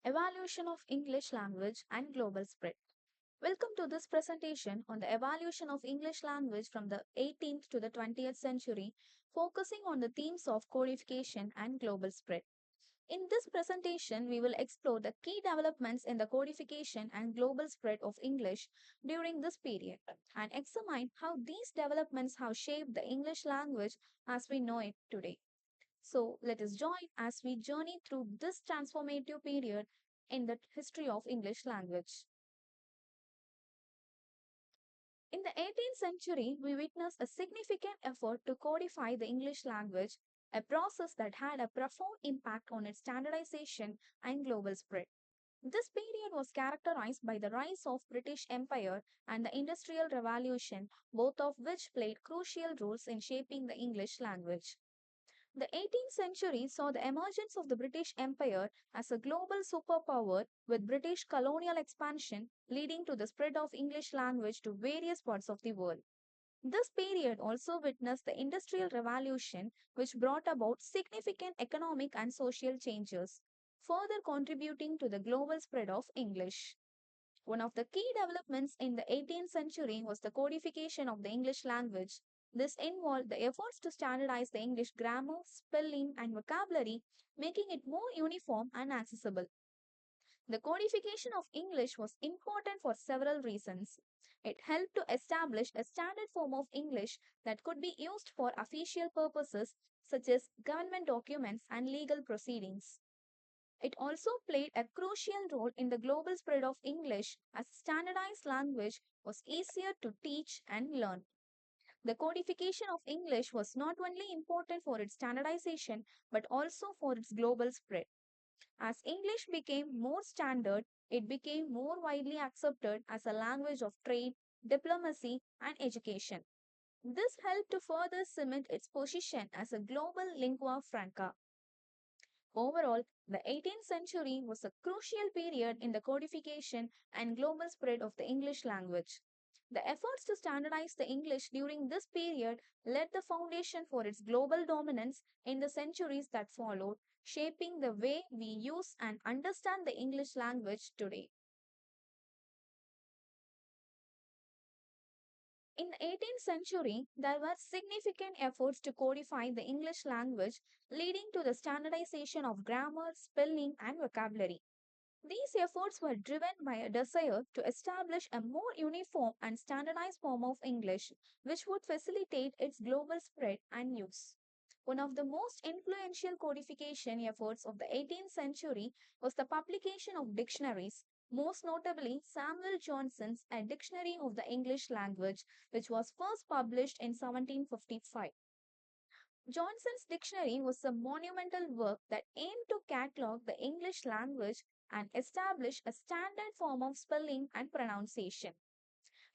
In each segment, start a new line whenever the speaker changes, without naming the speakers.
Evaluation of English Language and Global Spread. Welcome to this presentation on the evaluation of English language from the 18th to the 20th century, focusing on the themes of codification and global spread. In this presentation, we will explore the key developments in the codification and global spread of English during this period and examine how these developments have shaped the English language as we know it today. So let us join as we journey through this transformative period in the history of English language. In the 18th century, we witnessed a significant effort to codify the English language, a process that had a profound impact on its standardization and global spread. This period was characterized by the rise of British Empire and the Industrial Revolution, both of which played crucial roles in shaping the English language. The 18th century saw the emergence of the British Empire as a global superpower with British colonial expansion leading to the spread of English language to various parts of the world. This period also witnessed the Industrial Revolution, which brought about significant economic and social changes, further contributing to the global spread of English. One of the key developments in the 18th century was the codification of the English language. This involved the efforts to standardize the English grammar, spelling, and vocabulary, making it more uniform and accessible. The codification of English was important for several reasons. It helped to establish a standard form of English that could be used for official purposes such as government documents and legal proceedings. It also played a crucial role in the global spread of English as a standardized language was easier to teach and learn. The codification of English was not only important for its standardization but also for its global spread. As English became more standard, it became more widely accepted as a language of trade, diplomacy, and education. This helped to further cement its position as a global lingua franca. Overall, the 18th century was a crucial period in the codification and global spread of the English language. The efforts to standardize the English during this period laid the foundation for its global dominance in the centuries that followed, shaping the way we use and understand the English language today. In the 18th century, there were significant efforts to codify the English language, leading to the standardization of grammar, spelling, and vocabulary. These efforts were driven by a desire to establish a more uniform and standardized form of English, which would facilitate its global spread and use. One of the most influential codification efforts of the 18th century was the publication of dictionaries, most notably Samuel Johnson's A Dictionary of the English Language, which was first published in 1755. Johnson's dictionary was a monumental work that aimed to catalog the English language and establish a standard form of spelling and pronunciation.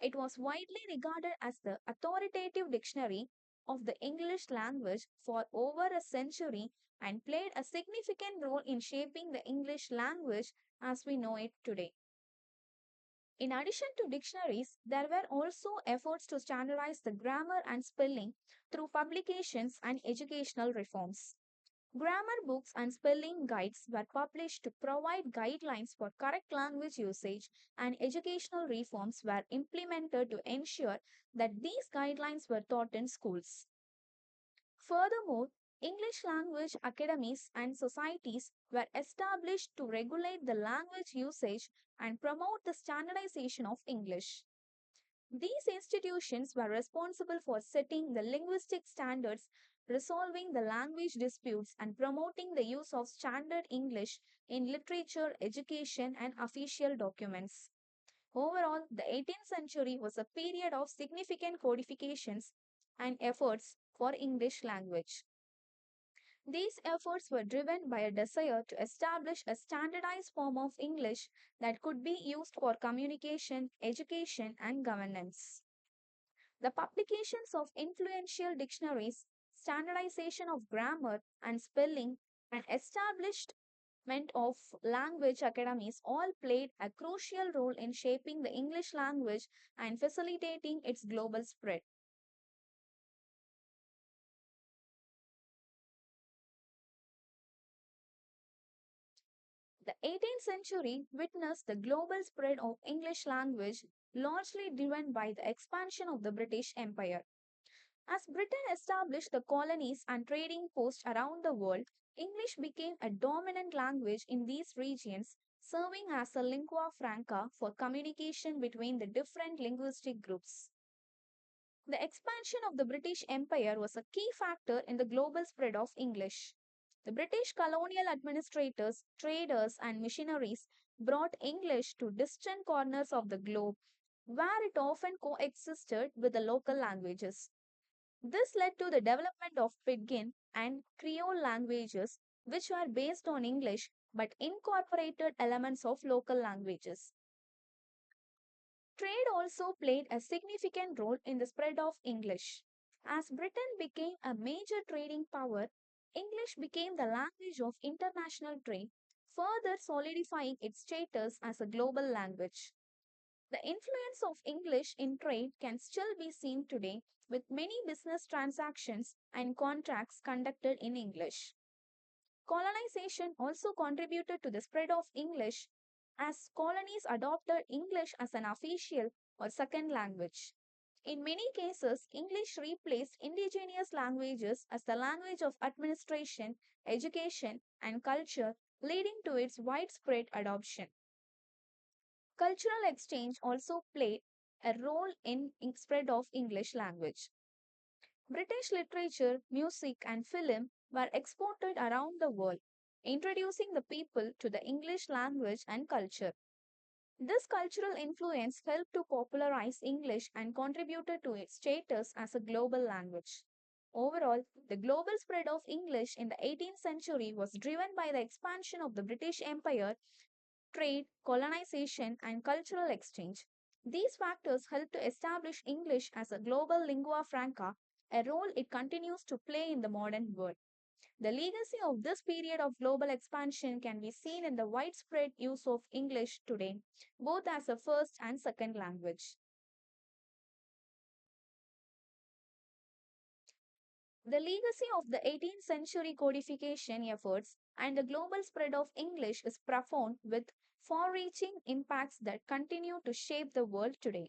It was widely regarded as the authoritative dictionary of the English language for over a century and played a significant role in shaping the English language as we know it today. In addition to dictionaries, there were also efforts to standardize the grammar and spelling through publications and educational reforms. Grammar books and spelling guides were published to provide guidelines for correct language usage, and educational reforms were implemented to ensure that these guidelines were taught in schools. Furthermore, English language academies and societies were established to regulate the language usage and promote the standardization of English. These institutions were responsible for setting the linguistic standards, resolving the language disputes, and promoting the use of standard English in literature, education, and official documents. Overall, the 18th century was a period of significant codifications and efforts for English language. These efforts were driven by a desire to establish a standardized form of English that could be used for communication, education, and governance. The publications of influential dictionaries, standardization of grammar and spelling, and establishment of language academies all played a crucial role in shaping the English language and facilitating its global spread. The 18th century witnessed the global spread of English language, largely driven by the expansion of the British Empire. As Britain established the colonies and trading posts around the world, English became a dominant language in these regions, serving as a lingua franca for communication between the different linguistic groups. The expansion of the British Empire was a key factor in the global spread of English. The British colonial administrators, traders, and missionaries brought English to distant corners of the globe, where it often coexisted with the local languages. This led to the development of Pidgin and Creole languages, which were based on English but incorporated elements of local languages. Trade also played a significant role in the spread of English. As Britain became a major trading power, English became the language of international trade, further solidifying its status as a global language. The influence of English in trade can still be seen today, with many business transactions and contracts conducted in English. Colonization also contributed to the spread of English as colonies adopted English as an official or second language. In many cases, English replaced indigenous languages as the language of administration, education, and culture, leading to its widespread adoption. Cultural exchange also played a role in spread of English language. British literature, music, and film were exported around the world, introducing the people to the English language and culture. This cultural influence helped to popularize English and contributed to its status as a global language. Overall, the global spread of English in the 18th century was driven by the expansion of the British Empire, trade, colonization, and cultural exchange. These factors helped to establish English as a global lingua franca, a role it continues to play in the modern world. The legacy of this period of global expansion can be seen in the widespread use of English today, both as a first and second language. The legacy of the 18th century codification efforts and the global spread of English is profound, with far reaching impacts that continue to shape the world today.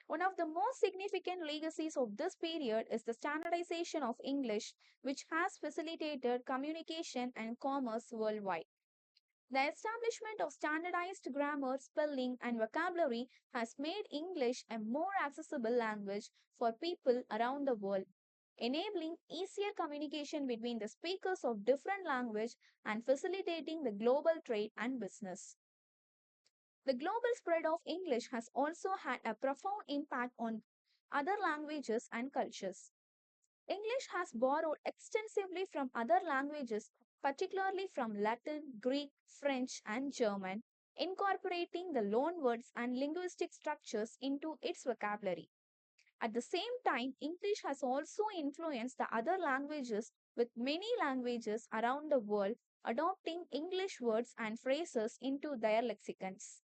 One of the most significant legacies of this period is the standardization of English, which has facilitated communication and commerce worldwide. The establishment of standardized grammar, spelling, and vocabulary has made English a more accessible language for people around the world, enabling easier communication between the speakers of different languages and facilitating the global trade and business. The global spread of English has also had a profound impact on other languages and cultures. English has borrowed extensively from other languages, particularly from Latin, Greek, French, and German, incorporating the loanwords and linguistic structures into its vocabulary. At the same time, English has also influenced the other languages, with many languages around the world adopting English words and phrases into their lexicons.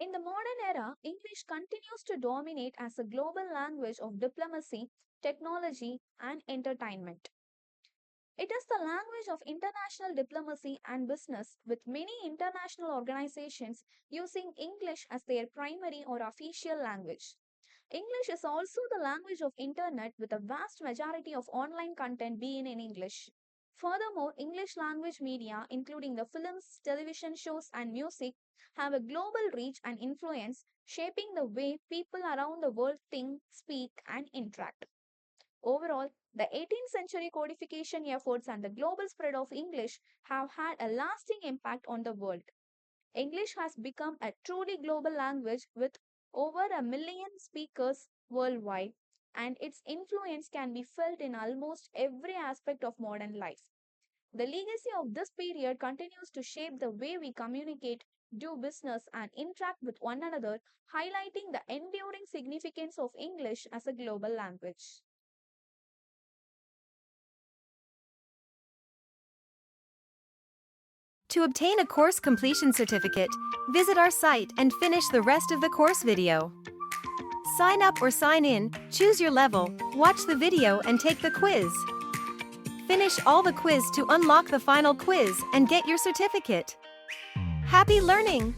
In the modern era, English continues to dominate as a global language of diplomacy, technology, and entertainment. It is the language of international diplomacy and business, with many international organizations using English as their primary or official language. English is also the language of internet, with a vast majority of online content being in English. Furthermore, English language media, including the films, television shows, and music, have a global reach and influence, shaping the way people around the world think, speak, and interact. Overall, the 18th century codification efforts and the global spread of English have had a lasting impact on the world. English has become a truly global language with over 1 million speakers worldwide, and its influence can be felt in almost every aspect of modern life. The legacy of this period continues to shape the way we communicate, do business, and interact with one another, highlighting the enduring significance of English as a global language.
To obtain a course completion certificate, visit our site and finish the rest of the course video. Sign up or sign in, choose your level, watch the video and take the quiz. finish all the quiz to unlock the final quiz and get your certificate. Happy learning!